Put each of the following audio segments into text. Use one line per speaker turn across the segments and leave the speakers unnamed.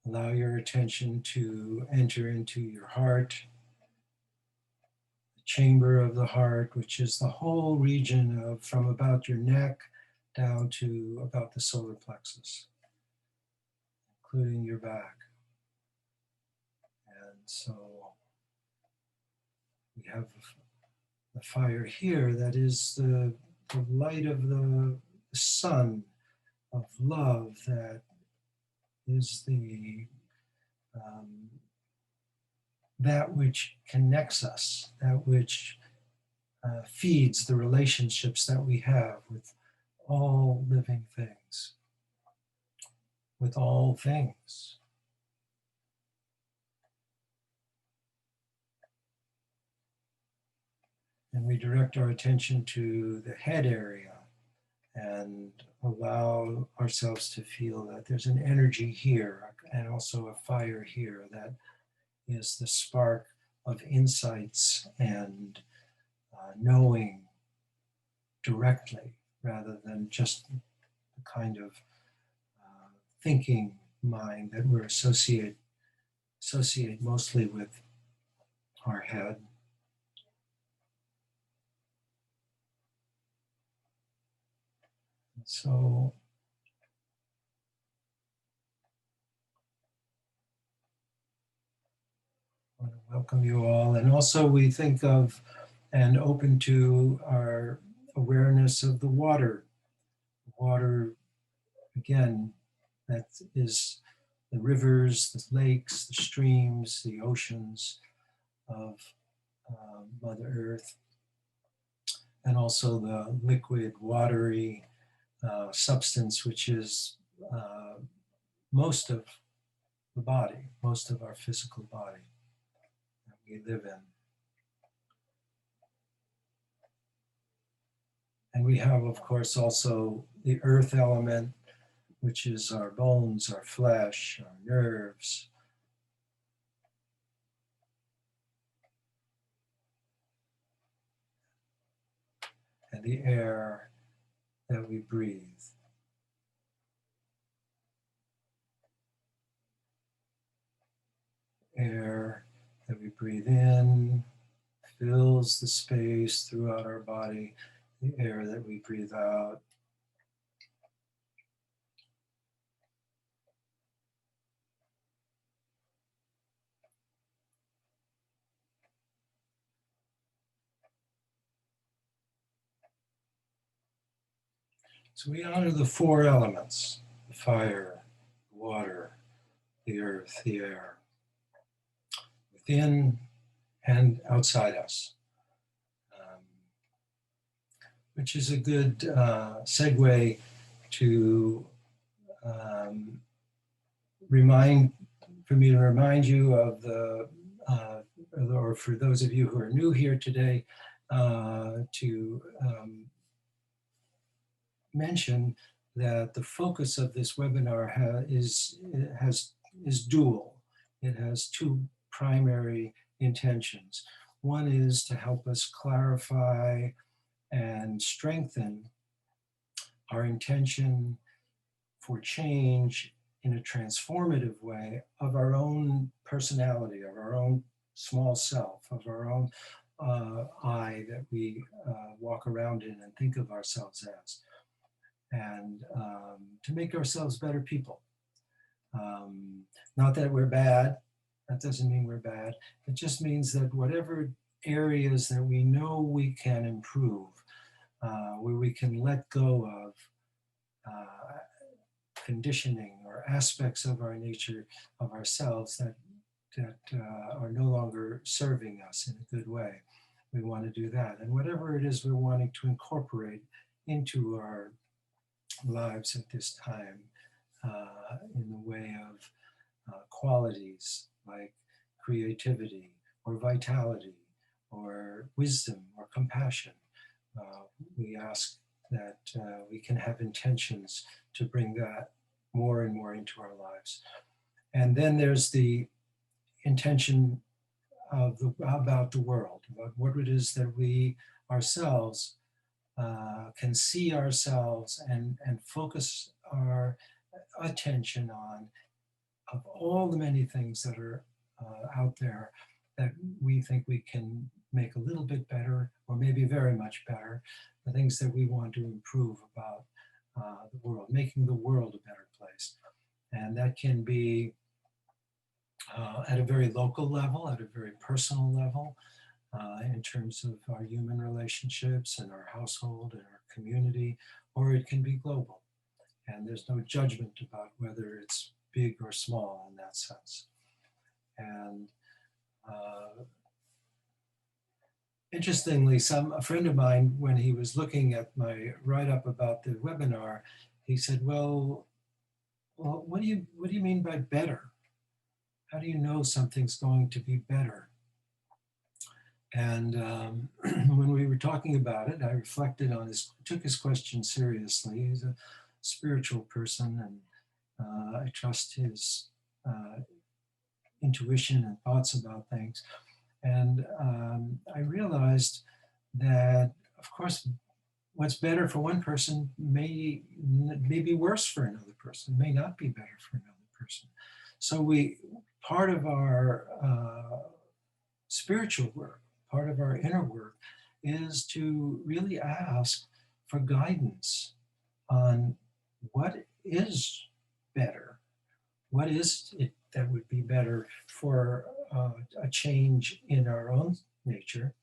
Allow your attention to enter into your heart, the chamber of the heart, which is the whole region of from about your neck down to about the solar plexus, including your back. And so we have the fire here that is the light of the sun of love that is that which connects us, that which feeds the relationships that we have with all living things, with all things. And we direct our attention to the head area and allow ourselves to feel that there's an energy here and also a fire here that is the spark of insights and knowing directly rather than just the kind of thinking mind that we're associate mostly with our head. So I want to welcome you all. And also we think of and open to our awareness of the water. Water, again, that is the rivers, the lakes, the streams, the oceans of Mother Earth, and also the liquid, watery substance, which is most of the body, most of our physical body that we live in. And we have, of course, also the earth element, which is our bones, our flesh, our nerves. And the air that we breathe. Air that we breathe in fills the space throughout our body. The air that we breathe out so we honor the four elements: the fire, the water, the earth, the air, within and outside us, which is a good segue to for me to remind you of the, or for those of you who are new here today, to mention that the focus of this webinar is dual. It has two primary intentions. One is to help us clarify and strengthen our intention for change in a transformative way of our own personality, of our own small self, of our own I that we walk around in and think of ourselves as, and to make ourselves better people. Not that we're bad, that doesn't mean we're bad, it just means that whatever areas that we know we can improve, where we can let go of conditioning or aspects of our nature, of ourselves that are no longer serving us in a good way. We want to do that. And whatever it is we're wanting to incorporate into our lives at this time in the way of qualities like creativity or vitality or wisdom or compassion. We ask that we can have intentions to bring that more and more into our lives. And then there's the intention of about the world, about what it is that we ourselves can see ourselves and focus our attention on of all the many things that are out there that we think we can make a little bit better, or maybe very much better, the things that we want to improve about the world, making the world a better place. And that can be at a very local level, at a very personal level, in terms of our human relationships and our household and our community, or it can be global. And there's no judgment about whether it's big or small in that sense. And interestingly, a friend of mine, when he was looking at my write-up about the webinar, he said, well, what do you mean by better? How do you know something's going to be better? And when we were talking about it, I reflected on took his question seriously. He's a spiritual person, and I trust his intuition and thoughts about things. And I realized that, of course, what's better for one person may be worse for another person, may not be better for another person. So part of our spiritual work, part of our inner work, is to really ask for guidance on what is better. What is it that would be better for a change in our own nature,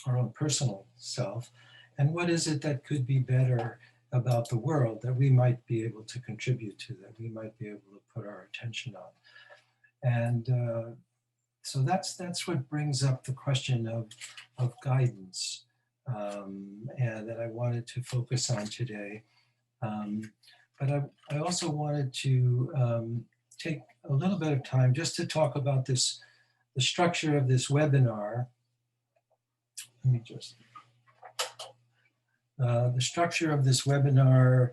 our own personal self, and what is it that could be better about the world that we might be able to contribute to, that we might be able to put our attention on. And so that's what brings up the question of guidance, and that I wanted to focus on today. But I also wanted to take a little bit of time just to talk about the structure of this webinar. Let me just, the structure of this webinar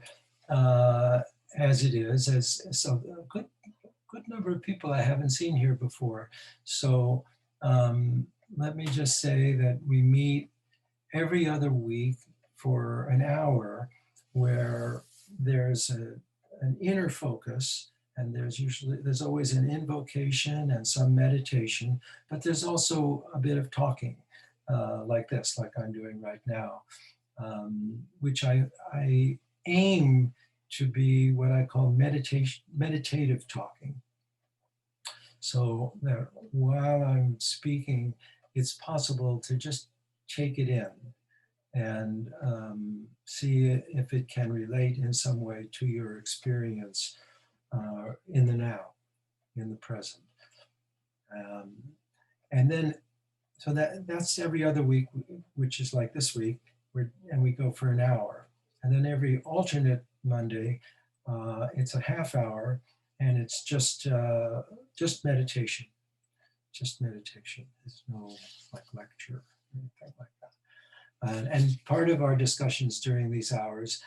as it is, as a good number of people I haven't seen here before. So let me just say that we meet every other week for an hour, where there's an inner focus, and there's always an invocation and some meditation, but there's also a bit of talking like this, like I'm doing right now, which I aim to be what I call meditative talking. So that while I'm speaking, it's possible to just take it in and see if it can relate in some way to your experience in the now, in the present. And then, so that's every other week, which is like this week, and we go for an hour. And then every alternate Monday, it's a half hour, and it's just meditation. Just meditation. There's no like lecture or anything like that. And part of our discussions during these hours,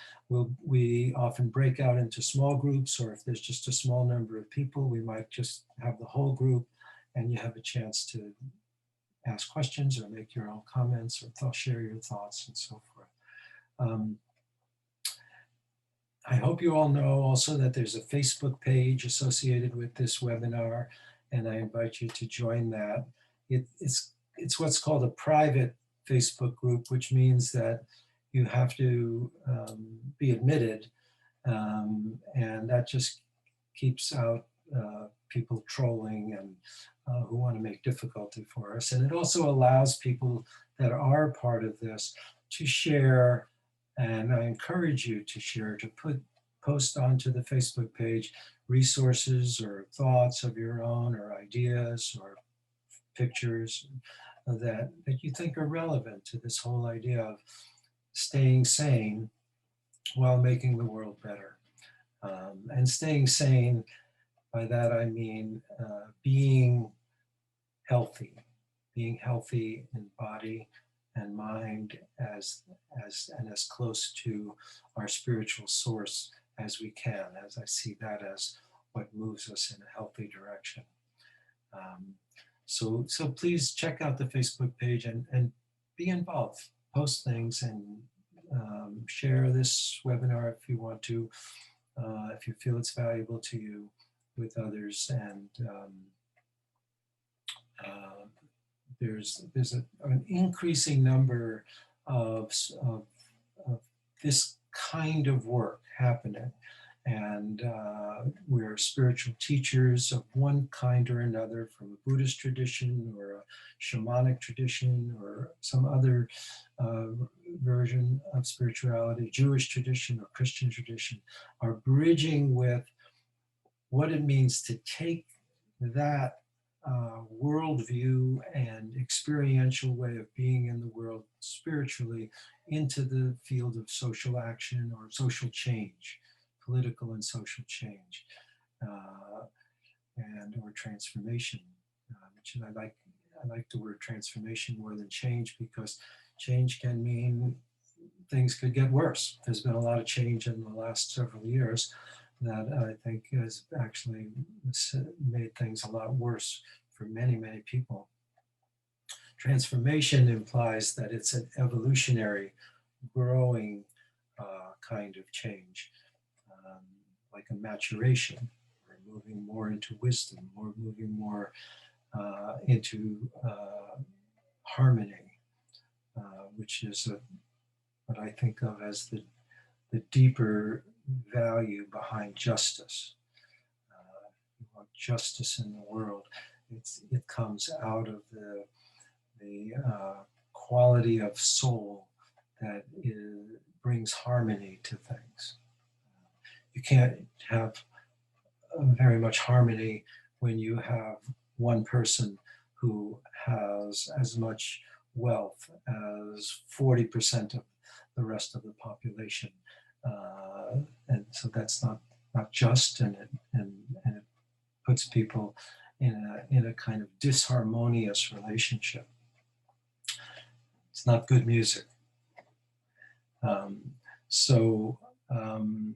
we often break out into small groups, or if there's just a small number of people, we might just have the whole group, and you have a chance to ask questions or make your own comments or share your thoughts and so forth. I hope you all know also that there's a Facebook page associated with this webinar, and I invite you to join that. It's what's called a private Facebook group, which means that you have to be admitted, and that just keeps out people trolling and who want to make difficulty for us. And it also allows people that are part of this to share, and I encourage you to share, to post onto the Facebook page resources or thoughts of your own, or ideas or pictures that you think are relevant to this whole idea of staying sane while making the world better. And staying sane, by that I mean being healthy in body and mind, and as close to our spiritual source as we can, as I see that as what moves us in a healthy direction. So please check out the Facebook page and be involved. Post things and share this webinar if you want to, if you feel it's valuable to you. with others, and uh, an increasing number of this kind of work happening. And we're spiritual teachers of one kind or another, from a Buddhist tradition or a shamanic tradition or some other uh, version of spirituality, Jewish tradition or Christian tradition, are bridging with what it means to take that worldview and experiential way of being in the world spiritually into the field of social action or social change, political and social change, uh, and or transformation. Which I like the word transformation more than change, because change can mean things could get worse. There's been a lot of change in the last several years that I think has actually made things a lot worse for many, many people. Transformation implies that it's an evolutionary, growing kind of change, um, like a maturation. We're moving more into wisdom, we're moving more into harmony, which is what I think of as the deeper value behind justice. You want justice in the world. It comes out of the quality of soul that brings harmony to things. You can't have very much harmony when you have one person who has as much wealth as 40% of the rest of the population. And so that's not just, and it puts people in a kind of disharmonious relationship. It's not good music. Um, so, um,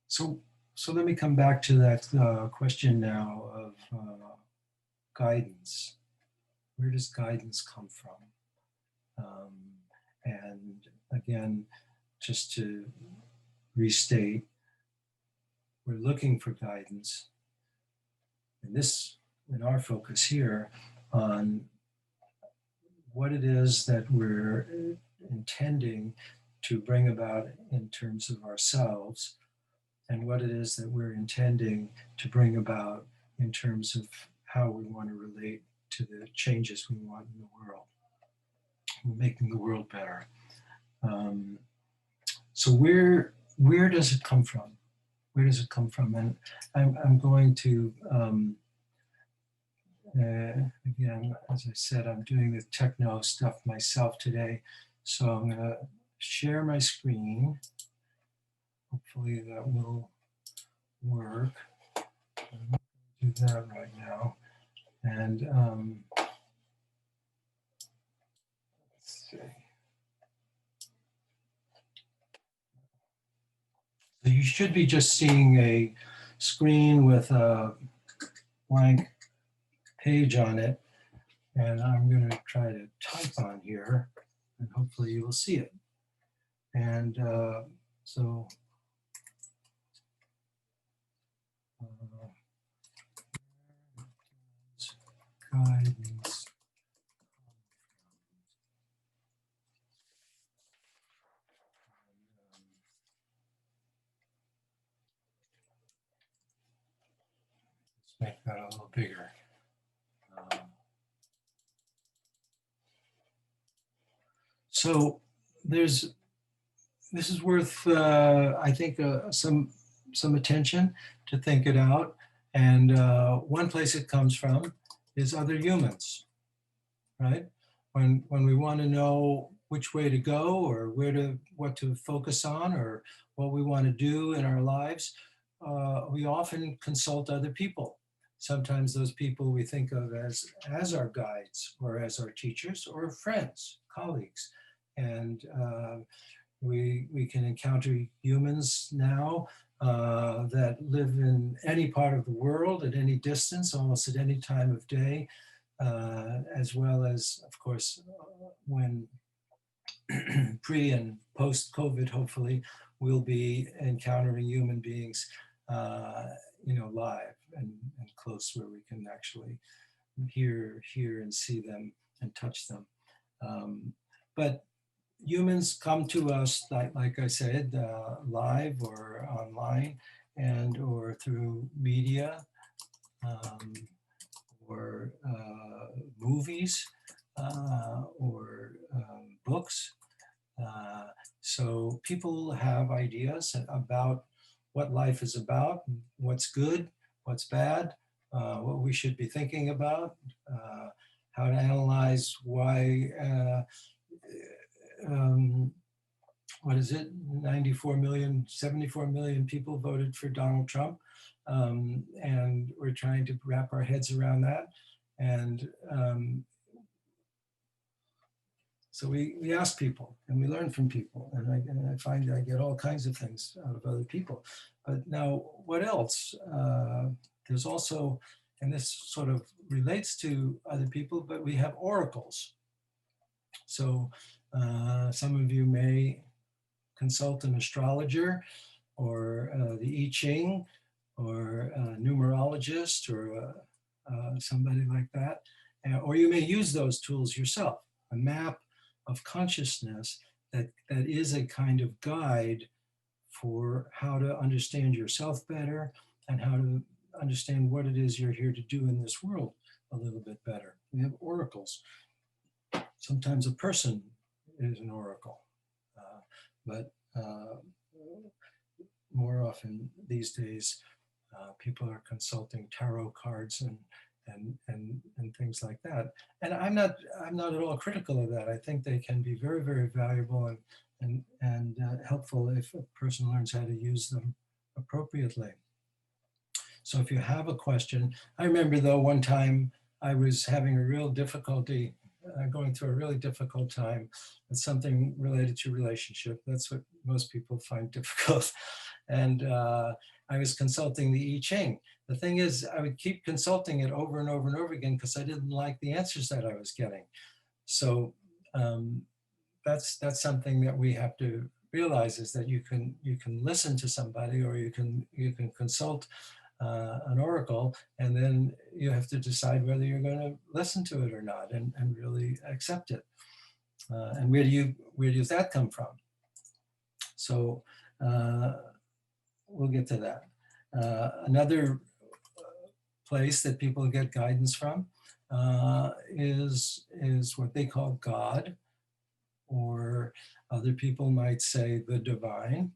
so, so let me come back to that question now of guidance. Where does guidance come from? And again, just to restate, we're looking for guidance in our focus here on what it is that we're intending to bring about in terms of ourselves, and what it is that we're intending to bring about in terms of how we want to relate to the changes we want in the world, making the world better. So where does it come from? Where does it come from? And I'm going to, again, as I said, I'm doing the techno stuff myself today. So I'm going to share my screen. Hopefully that will work. I'm going to do that right now. And let's see. So you should be just seeing a screen with a blank page on it. And I'm going to try to type on here, and hopefully you will see it. And so guidance. Let's make that a little bigger. So this is worth, I think, some attention to think it out. And one place it comes from is other humans, right? When we want to know which way to go, or what to focus on, or what we want to do in our lives, we often consult other people. Sometimes those people we think of as our guides, or as our teachers, or friends, colleagues. And we can encounter humans now that live in any part of the world, at any distance, almost at any time of day, as well as, of course, when pre and post-COVID, hopefully, we'll be encountering human beings uh, live and close, where we can actually hear and see them and touch them. Um, but humans come to us, like I said, live or online, and or through media, um, or movies, or books. Uh, so people have ideas about what life is about, what's good, what's bad, what we should be thinking about, how to analyze why, um, what is it, 94 million, 74 million people voted for Donald Trump. And we're trying to wrap our heads around that. And so we ask people and we learn from people, and I find I get all kinds of things out of other people. But now, what else? There's also, and this sort of relates to other people, but we have oracles. So some of you may consult an astrologer, or the I Ching, or a numerologist, or somebody like that. Or you may use those tools yourself. A map of consciousness that is a kind of guide for how to understand yourself better, and how to understand what it is you're here to do in this world a little bit better. We have oracles. Sometimes a person is an oracle, but more often these days, people are consulting tarot cards and things like that. And I'm not at all critical of that. I think they can be very, very valuable and helpful if a person learns how to use them appropriately. So if you have a question, I remember though one time I was having a real difficulty, going through a really difficult time with something related to relationship. That's what most people find difficult. And I was consulting the I Ching. The thing is, I would keep consulting it over and over and over again because I didn't like the answers that I was getting. So that's something that we have to realize, is that you can listen to somebody, or you can consult an oracle, and then you have to decide whether you're going to listen to it or not, and really accept it. And where does that come from? So we'll get to that. Another place that people get guidance from is what they call God, or other people might say the divine.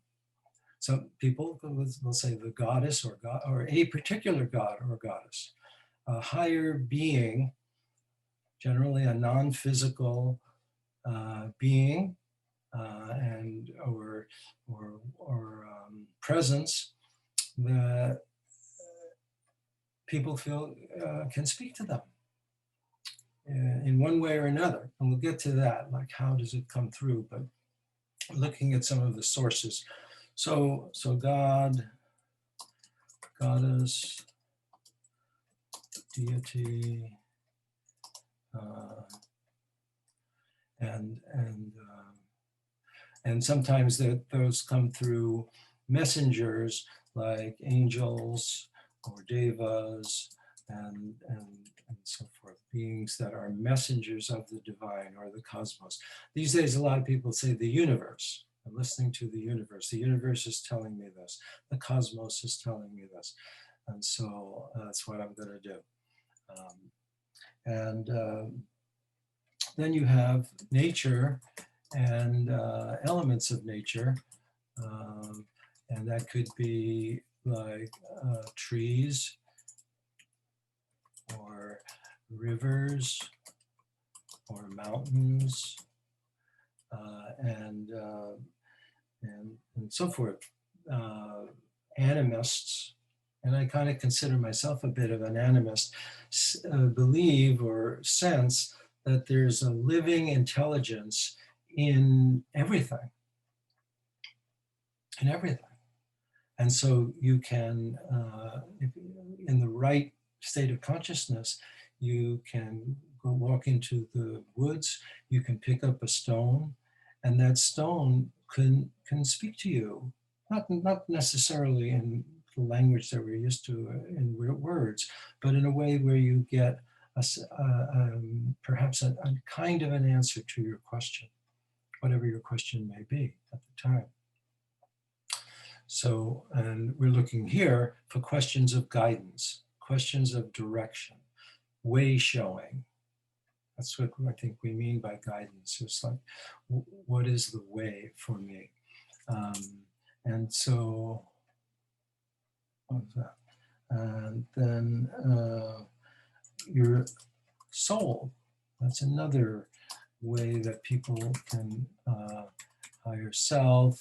Some people will say the goddess, or God, or a particular god or goddess, a higher being, generally a non-physical being, and or presence that people feel can speak to them in one way or another. And we'll get to that, like how does it come through, but looking at some of the sources. So God, goddess, deity, and sometimes those come through messengers like angels or devas, and so forth, beings that are messengers of the divine or the cosmos. These days, a lot of people say the universe. I'm listening to the universe. The universe is telling me this. The cosmos is telling me this. And so that's what I'm going to do. Then you have nature and elements of nature. And that could be like trees, or rivers, or mountains, and so forth. Animists, and I kind of consider myself a bit of an animist, believe or sense that there's a living intelligence in everything. In everything. And so you can, if in the right state of consciousness, you can go walk into the woods, you can pick up a stone, and that stone can speak to you. Not necessarily in the language that we're used to in words, but in a way where you get perhaps a kind of an answer to your question, whatever your question may be at the time. So, and we're looking here for questions of guidance, questions of direction, way showing. That's what I think we mean by guidance. It's like, what is the way for me? And so, what was that? And then your soul. That's another way that people can higher self.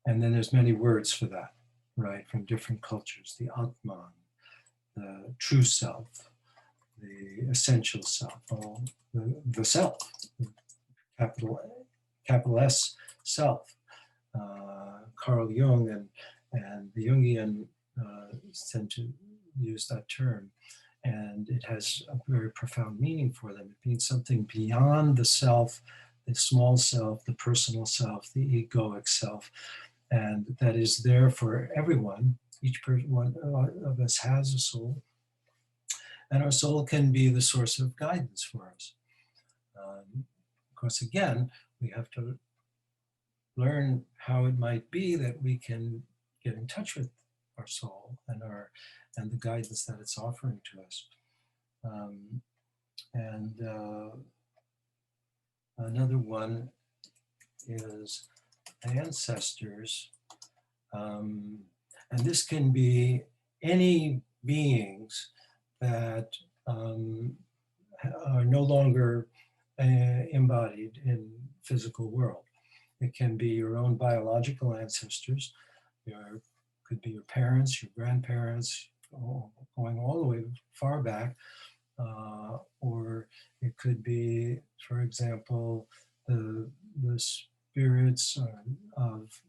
And then there's many words for that, right, from different cultures. The Atman, the true self, the essential self, the self, capital S self. Carl Jung and the Jungian tend to use that term, and it has a very profound meaning for them. It means something beyond the self, the small self, the personal self, the egoic self, and that is there for everyone. Each one of us has a soul, and our soul can be the source of guidance for us. Of course, again, we have to learn how it might be that we can get in touch with our soul and the guidance that it's offering to us. Another one is ancestors, and this can be any beings that are no longer embodied in physical world. It can be your own biological ancestors, could be your parents, your grandparents, going all the way far back, or it could be, for example, the spirits of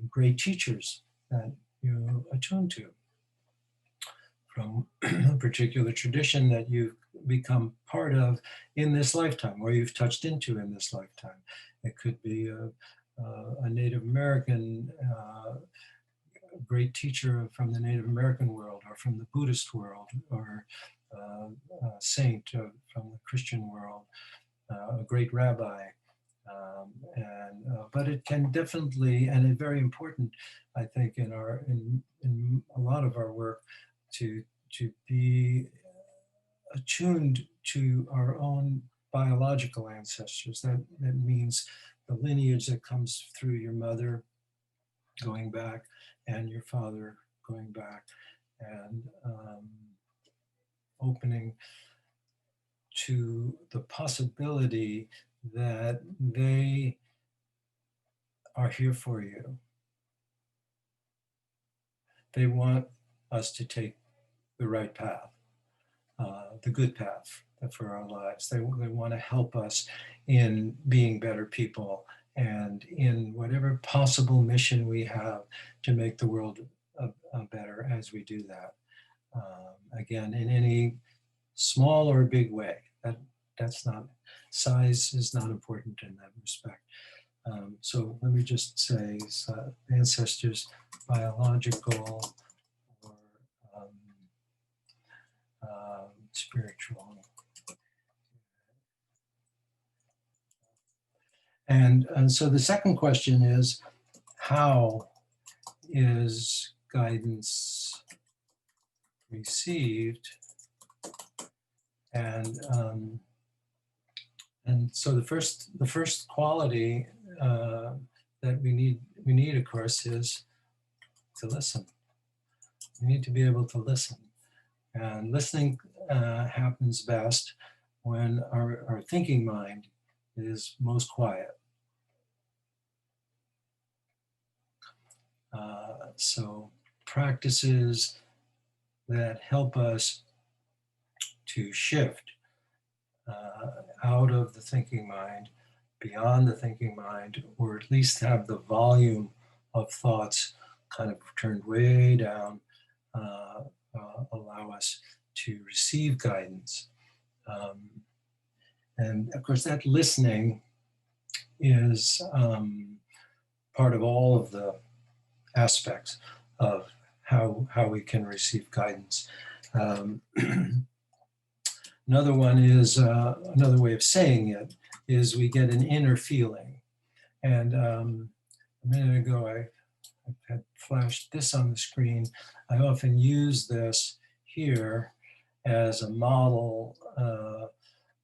great teachers that you attune to from a particular tradition that you've become part of in this lifetime, or you've touched into in this lifetime. It could be a Native American great teacher from the Native American world, or from the Buddhist world, or a saint from the Christian world, a great rabbi. But it can definitely, and it's very important, I think, in a lot of our work, to be attuned to our own biological ancestors. That means the lineage that comes through your mother going back, and your father going back, and opening to the possibility that they are here for you. They want us to take the right path, the good path for our lives. They want to help us in being better people, and in whatever possible mission we have to make the world better as we do that. Again, in any small or big way. That's not, size is not important in that respect. So let me just say ancestors, biological or spiritual. And so the second question is, how is guidance received? And so the first quality that we need, of course, is to listen. We need to be able to listen, and listening happens best when our thinking mind is most quiet. So practices that help us to shift out of the thinking mind, beyond the thinking mind, or at least have the volume of thoughts kind of turned way down, allow us to receive guidance. And of course, that listening is part of all of the aspects of how we can receive guidance. Um, Another one is, another way of saying it is we get an inner feeling. And a minute ago, I had flashed this on the screen. I often use this here as a model.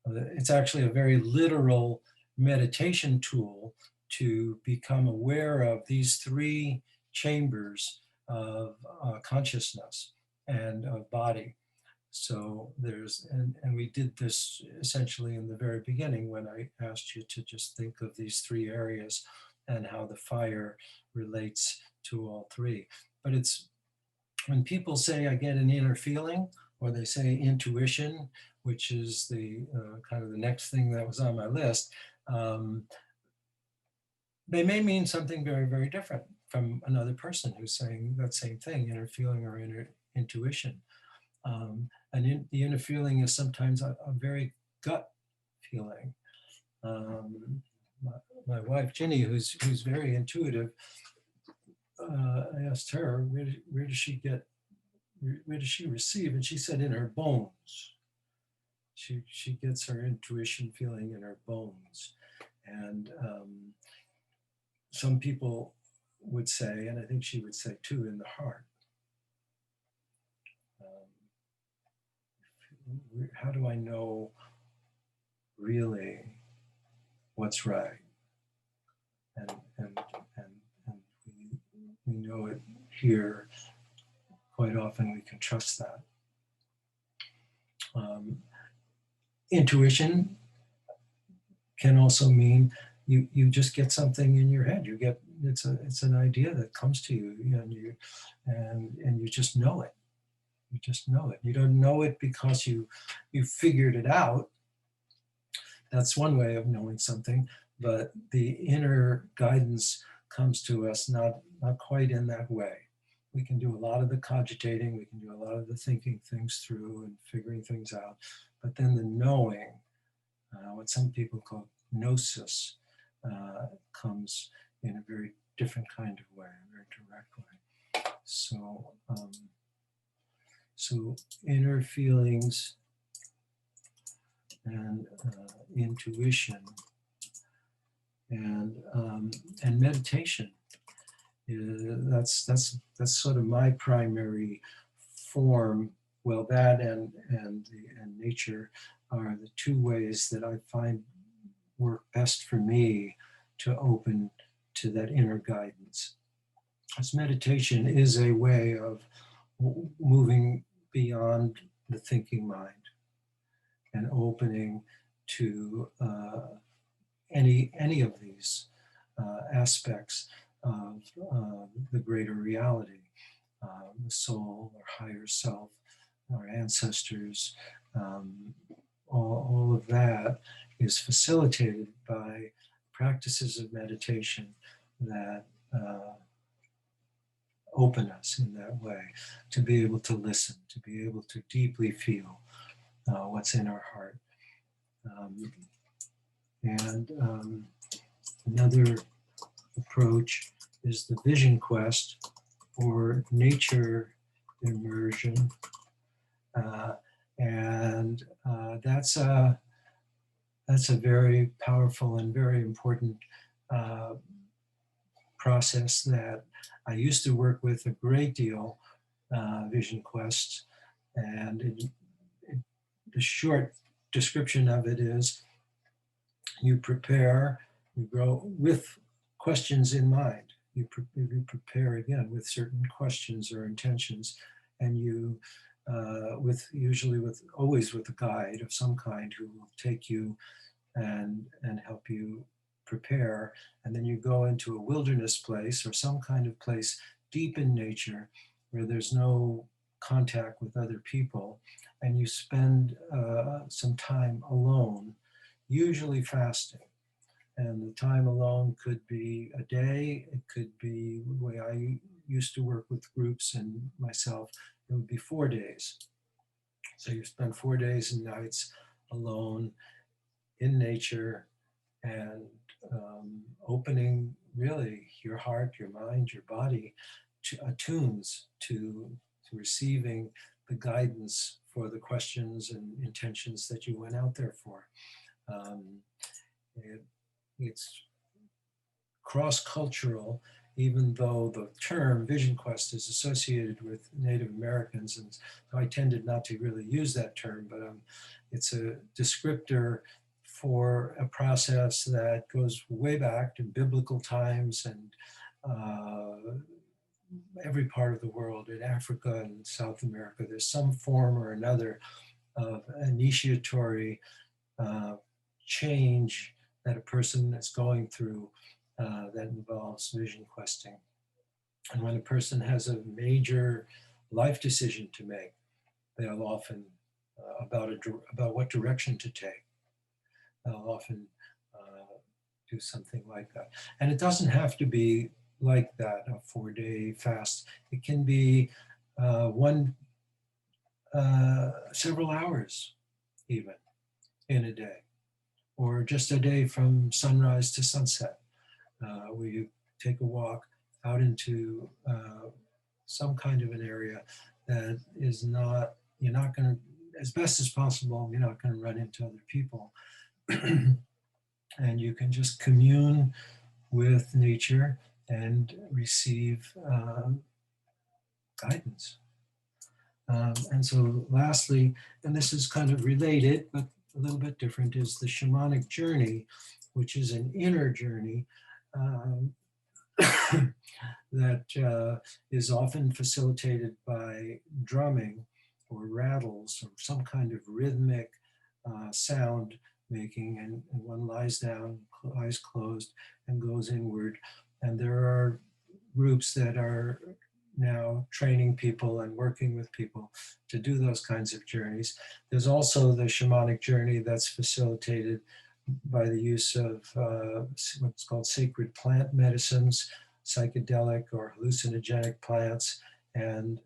It's actually a very literal meditation tool to become aware of these three chambers of consciousness and of body. So and we did this essentially in the very beginning when I asked you to just think of these three areas and how the fire relates to all three. But it's when people say I get an inner feeling, or they say intuition, which is the kind of the next thing that was on my list, um, they may mean something very, very different from another person who's saying that same thing, inner feeling or inner intuition. The inner feeling is sometimes a very gut feeling. My wife Ginny, who's very intuitive, I asked her where does she get where does she receive, and she said in her bones. She gets her intuition feeling in her bones, and some people would say, and I think she would say too, in the heart. How do I know really what's right? And we know it here. Quite often we can trust that. Intuition can also mean you just get something in your head. You get it's an idea that comes to you, and you just know it. You just know it. You don't know it because you figured it out. That's one way of knowing something, but the inner guidance comes to us not quite in that way. We can do a lot of the cogitating, we can do a lot of the thinking things through and figuring things out, but then the knowing, what some people call gnosis, comes in a very different kind of way, a very direct way. So inner feelings and intuition and meditation. That's sort of my primary form. Well, that and nature are the two ways that I find work best for me to open to that inner guidance. As meditation is a way of moving beyond the thinking mind and opening to any of these aspects of the greater reality, the soul, our higher self, our ancestors. All of that is facilitated by practices of meditation that open us in that way, to be able to listen, to be able to deeply feel what's in our heart. Another approach is the vision quest or nature immersion. That's a very powerful and very important process that I used to work with a great deal, vision quest. And the short description of it is you prepare, you go with questions in mind. You prepare again with certain questions or intentions, and you, always with a guide of some kind who will take you and help you prepare. And then you go into a wilderness place or some kind of place deep in nature where there's no contact with other people, and you spend some time alone, usually fasting. And the time alone could be a day, it could be the way I used to work with groups and myself, it would be 4 days. So you spend 4 days and nights alone in nature and opening really your heart, your mind, your body attunes to receiving the guidance for the questions and intentions that you went out there for. Um, it, it's cross-cultural, even though the term Vision Quest is associated with Native Americans, and so I tended not to really use that term, but it's a descriptor for a process that goes way back to biblical times and every part of the world, in Africa and South America. There's some form or another of initiatory uh, change that a person is going through that involves vision questing. And when a person has a major life decision to make, they'll often about what direction to take. They'll often do something like that, and it doesn't have to be like that, a 4-day fast. It can be one several hours even in a day, or just a day from sunrise to sunset, where you take a walk out into some kind of an area that is not, you're not going to, as best as possible, you're not going to run into other people. And you can just commune with nature and receive guidance. And so lastly, and this is kind of related, but a little bit different, is the shamanic journey, which is an inner journey um, that is often facilitated by drumming or rattles or some kind of rhythmic sound making, and one lies down, eyes closed, and goes inward. And there are groups that are now training people and working with people to do those kinds of journeys. There's also the shamanic journey that's facilitated by the use of what's called sacred plant medicines, psychedelic or hallucinogenic plants, and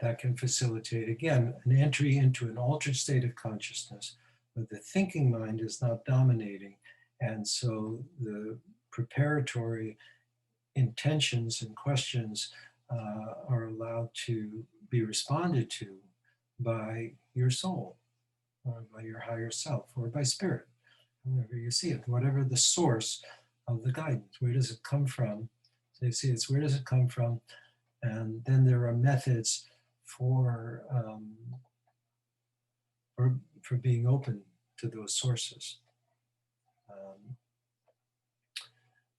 that can facilitate, again, an entry into an altered state of consciousness where the thinking mind is not dominating. And so the preparatory intentions and questions are allowed to be responded to by your soul, or by your higher self, or by spirit, however you see it, whatever the source of the guidance. Where does it come from? So you see, it's where does it come from? And then there are methods for, for being open to those sources.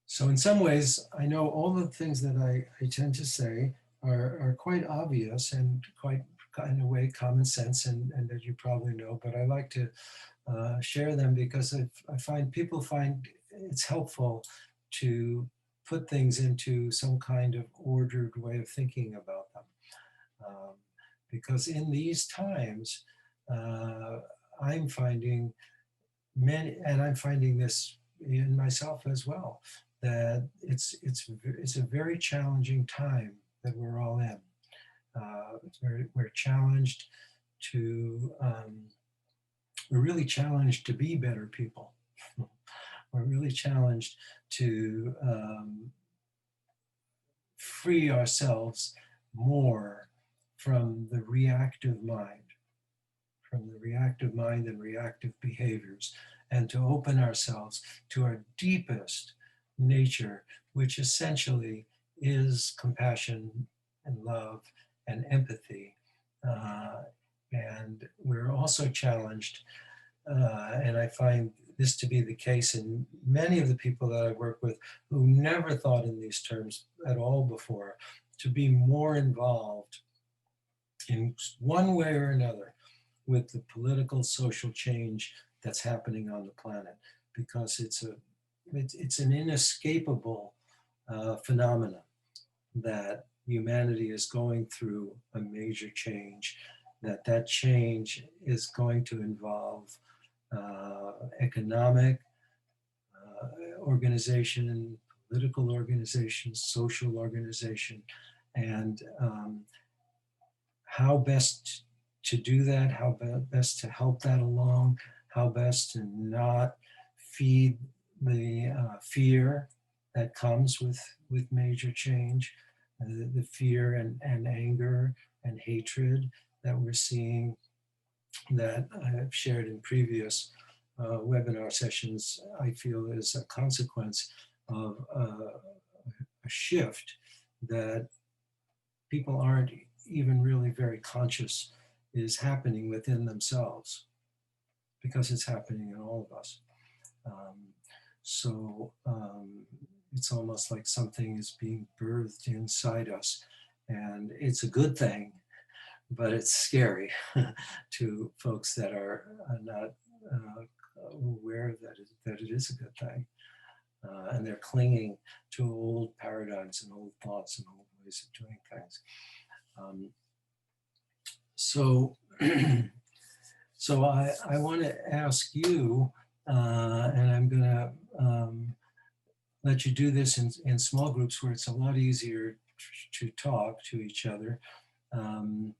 So in some ways, I know all the things that I tend to say are quite obvious and quite, in a way, common sense, and that you probably know, but I like to share them because I find people find it's helpful to put things into some kind of ordered way of thinking about them. Because in these times, I'm finding many, and I'm finding this in myself as well, that it's a very challenging time that we're all in. We're challenged to, we're really challenged to be better people. We're really challenged to free ourselves more from the reactive mind, and reactive behaviors, and to open ourselves to our deepest nature, which essentially is compassion and love and empathy. And we're also challenged, and I find this to be the case in many of the people that I work with who never thought in these terms at all before, to be more involved in one way or another with the political social change that's happening on the planet, because it's an inescapable phenomena that humanity is going through a major change, that change is going to involve economic organization, political organization, social organization, and how best to do that, how best to help that along, how best to not feed the fear that comes with major change, the fear and anger and hatred that we're seeing, that I have shared in previous webinar sessions, I feel is a consequence of a shift that people aren't even really very conscious is happening within themselves, because it's happening in all of us. Um, so it's almost like something is being birthed inside us, and it's a good thing, but it's scary to folks that are not aware that it is a good thing. And they're clinging to old paradigms and old thoughts and old ways of doing things. Um, so, so I want to ask you, and I'm going to let you do this in small groups where it's a lot easier to talk to each other. And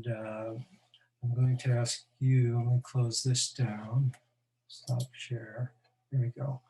I'm going to ask you, I'm going to close this down, stop share, there we go.